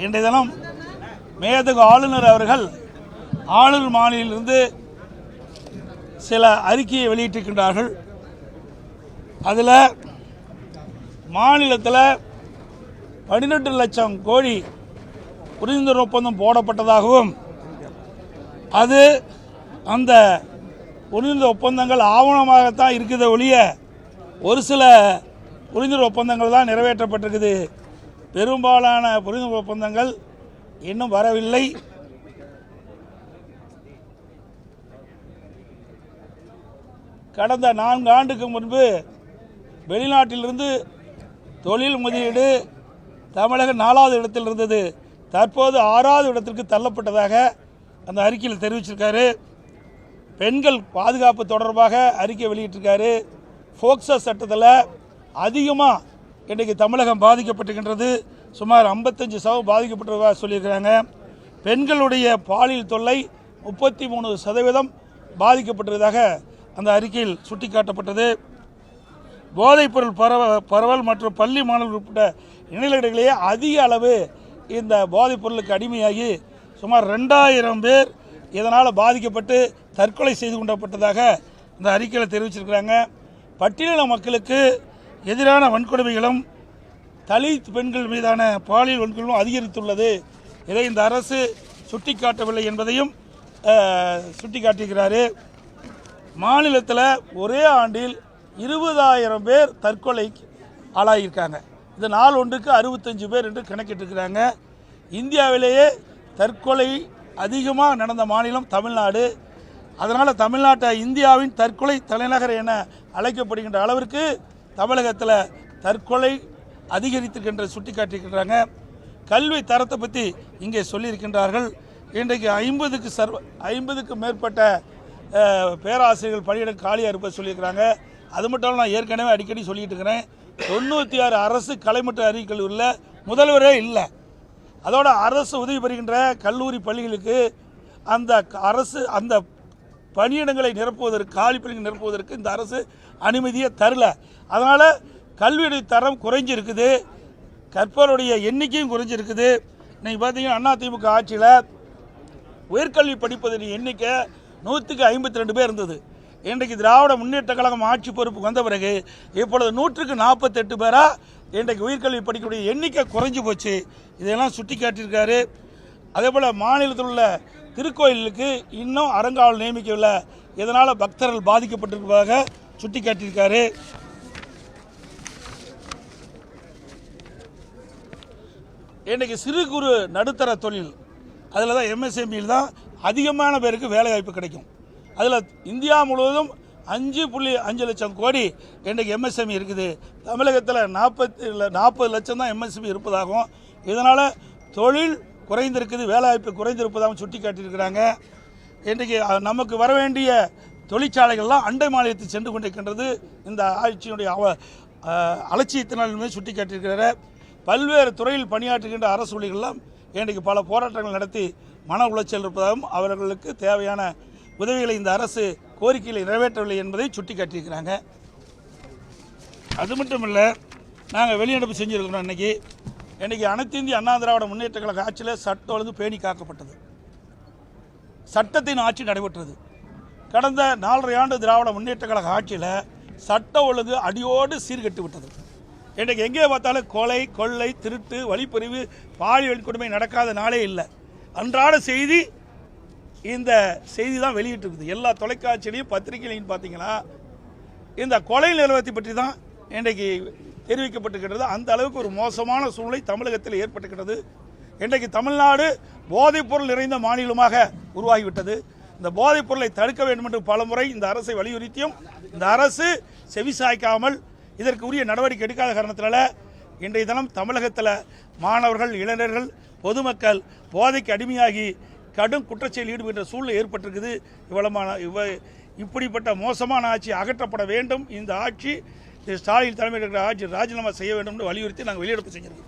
இன்றைய தினம் மேதகு ஆளுநர் அவர்கள் ஆளுநர் மாநிலிருந்து சில அறிக்கையை வெளியிட்டிருக்கின்றார்கள். அதில் மாநிலத்தில் 12 லட்சம் கோடி புரிந்துணர்வு ஒப்பந்தம் போடப்பட்டதாகவும் அது அந்த புரிந்துணர்வு ஒப்பந்தங்கள் ஆவணமாகத்தான் இருக்குது ஒழிய ஒரு சில புரிந்துணர்வு ஒப்பந்தங்கள் தான் நிறைவேற்றப்பட்டிருக்குது, பெரும்பாலான புரிந்துணர்வு ஒப்பந்தங்கள் இன்னும் வரவில்லை. கடந்த 4 ஆண்டுக்கு முன்பு வெளிநாட்டிலிருந்து தொழில் முதலீடு தமிழகம் 4வது இடத்தில் இருந்தது, தற்போது 6வது இடத்திற்கு தள்ளப்பட்டதாக அந்த அறிக்கையில் தெரிவிச்சிருக்காரு. பெண்கள் பாதுகாப்பு தொடர்பாக அறிக்கை வெளியிட்டிருக்காரு. போக்சோ சட்டத்தில் அதிகமாக இன்றைக்கு தமிழகம் பாதிக்கப்பட்டிருக்கின்றது, சுமார் 55% பாதிக்கப்பட்டதாக சொல்லியிருக்கிறாங்க. பெண்களுடைய பாலியல் தொல்லை 33% பாதிக்கப்பட்டதாக அந்த அறிக்கையில் சுட்டிக்காட்டப்பட்டது. போதைப்பொருள் பரவல் மற்றும் பள்ளி மாணவர்கள் உட்பட்ட இணையர்களிடையே அதிக அளவு இந்த போதைப்பொருளுக்கு அடிமையாகி சுமார் 2000 பேர் இதனால் பாதிக்கப்பட்டு தற்கொலை செய்து கொண்டப்பட்டதாக இந்த அறிக்கையில் தெரிவிச்சிருக்கிறாங்க. பட்டியலின மக்களுக்கு எதிரான வன்கொடுமைகளும் தலித் பெண்கள் மீதான பாலியல் வன்கொடுமைகளும் அதிகரித்துள்ளது. இதை இந்த அரசு சுட்டிக்காட்டவில்லை என்பதையும் சுட்டிக்காட்டியிருக்கிறாரு. மாநிலத்தில் ஒரே ஆண்டில் 20,000 பேர் தற்கொலைக்கு ஆளாகியிருக்காங்க. இது நாள் ஒன்றுக்கு 65 பேர் என்று கணக்கிட்டிருக்கிறாங்க. இந்தியாவிலேயே தற்கொலை அதிகமாக நடந்த மாநிலம் தமிழ்நாடு. அதனால் தமிழ்நாட்டை இந்தியாவின் தற்கொலை தலைநகர் என அழைக்கப்படுகின்ற அளவிற்கு தமிழகத்தில் தற்கொலை அதிகரித்திருக்கின்ற சுட்டிக்காட்டியிருக்கிறாங்க. கல்வி தரத்தை பற்றி இங்கே சொல்லியிருக்கின்றார்கள். இன்றைக்கு 50க்கும் மேற்பட்ட பேராசிரியர்கள் பணியிடம் காலியாக இருப்பது சொல்லியிருக்கிறாங்க. அது மட்டும் நான் ஏற்கனவே அடிக்கடி சொல்லிட்டு இருக்கிறேன், 96 அரசு கலைமற்ற அறிவிக்கல்லூரியில் முதல்வரே இல்லை. அதோட அரசு உதவி பெறுகின்ற கல்லூரி பள்ளிகளுக்கு அந்த அரசு அந்த பணியிடங்களை நிரப்புவதற்கு, காலி பள்ளிகளை நிரப்புவதற்கு இந்த அரசு அனுமதியை தரல. அதனால் கல்வியுடைய தரம் குறைஞ்சிருக்குது, கற்பவருடைய எண்ணிக்கையும் குறைஞ்சிருக்குது. இன்றைக்கி பார்த்தீங்கன்னா அதிமுக ஆட்சியில் உயர்கல்வி படிப்பதன் எண்ணிக்கை 152 பேர் இருந்தது. இன்றைக்கு திராவிட முன்னேற்ற கழகம் ஆட்சி பொறுப்புக்கு வந்த பிறகு இப்பொழுது 148 பேராக இன்றைக்கு உயர்கல்வி படிக்கக்கூடிய எண்ணிக்கை குறைஞ்சி போச்சு. இதெல்லாம் சுட்டி காட்டியிருக்காரு. அதே போல் மாநிலத்தில் உள்ள திருக்கோயிலுக்கு இன்னும் அறங்காவல் நியமிக்கவில்லை, இதனால் பக்தர்கள் பாதிக்கப்பட்டிருப்பதாக சுட்டி காட்டியிருக்காரு. இன்றைக்கு சிறு குறு நடுத்தர தொழில் அதில் தான் MSMEயில் தான் அதிகமான பேருக்கு வேலைவாய்ப்பு கிடைக்கும். அதில் இந்தியா முழுவதும் 5.5 லட்சம் கோடி இன்றைக்கு MSME இருக்குது. தமிழகத்தில் 40 லட்சம் தான் MSME இருப்பதாகவும் இதனால் தொழில் குறைந்திருக்குது, வேலைவாய்ப்பு குறைந்திருப்பதாகவும் சுட்டி காட்டியிருக்கிறாங்க. இன்றைக்கு நமக்கு வர வேண்டிய தொழிற்சாலைகள்லாம் அண்டை மாநிலத்தில் சென்று கொண்டிருக்கின்றது. இந்த ஆட்சியினுடைய அலட்சியத்தினாலுமே சுட்டி காட்டியிருக்கிறார். பல்வேறு துறையில் பணியாற்றுகின்ற அரசு ஊழியர்கள்லாம் இன்றைக்கு பல போராட்டங்கள் நடத்தி மன உளைச்சல் இருப்பதாகவும் அவர்களுக்கு தேவையான உதவிகளை இந்த அரசு கோரிக்கைகளை நிறைவேற்றவில்லை என்பதை சுட்டி காட்டியிருக்கிறாங்க. அது மட்டும் இல்லை, நாங்கள் வெளிநடப்பு செஞ்சுருக்கிறோம். இன்றைக்கி அனைத்து இந்திய அண்ணா திராவிட முன்னேற்ற கழக ஆட்சியில் சட்டம் ஒழுங்கு பேணி காக்கப்பட்டது, சட்டத்தின் ஆட்சி நடைபெற்றது. கடந்த 4.5 ஆண்டு திராவிட முன்னேற்ற கழக ஆட்சியில் சட்ட ஒழுங்கு அடியோடு சீர்கட்டு விட்டது. இன்றைக்கு எங்கே பார்த்தாலும் கொலை, கொள்ளை, திருட்டு, வழிப்பறிவு, பாலியல் கொடுமை நடக்காத நாளே இல்லை. அன்றாட செய்தி இந்த செய்தி தான் வெளியிட்டிருக்குது. எல்லா தொலைக்காட்சியிலையும் பத்திரிகையிலையும் பார்த்தீங்கன்னா இந்த கொலை நிலவரத்தை பற்றி தான் இன்றைக்கு தெரிவிக்கப்பட்டிருக்கிறது. அந்த அளவுக்கு ஒரு மோசமான சூழ்நிலை தமிழகத்தில் ஏற்பட்டிருக்கிறது. இன்றைக்கு தமிழ்நாடு போதைப்பொருள் நிறைந்த மாநிலமாக உருவாகிவிட்டது. இந்த போதைப்பொருளை தடுக்க வேண்டும் என்று பலமுறை இந்த அரசை வலியுறுத்தியும் இந்த அரசு செவிசாய்க்காமல் இதற்கு உரிய நடவடிக்கை எடுக்காத காரணத்தினால இன்றைய தினம் தமிழகத்தில் மாணவர்கள், இளைஞர்கள், பொதுமக்கள் போதைக்கு அடிமையாகி கடும் குற்றச்செயலில் ஈடுபடுகின்ற சூழ்நிலை ஏற்பட்டிருக்குது. இப்படிப்பட்ட மோசமான ஆட்சி அகற்றப்பட வேண்டும். இந்த ஆட்சி ஸ்டாலின் தலைமையில் இருக்கிற ஆட்சி ராஜினாமா செய்ய வேண்டும் என்று வலியுறுத்தி நாங்கள் வெளியெடுப்பு செஞ்சிருக்கோம்.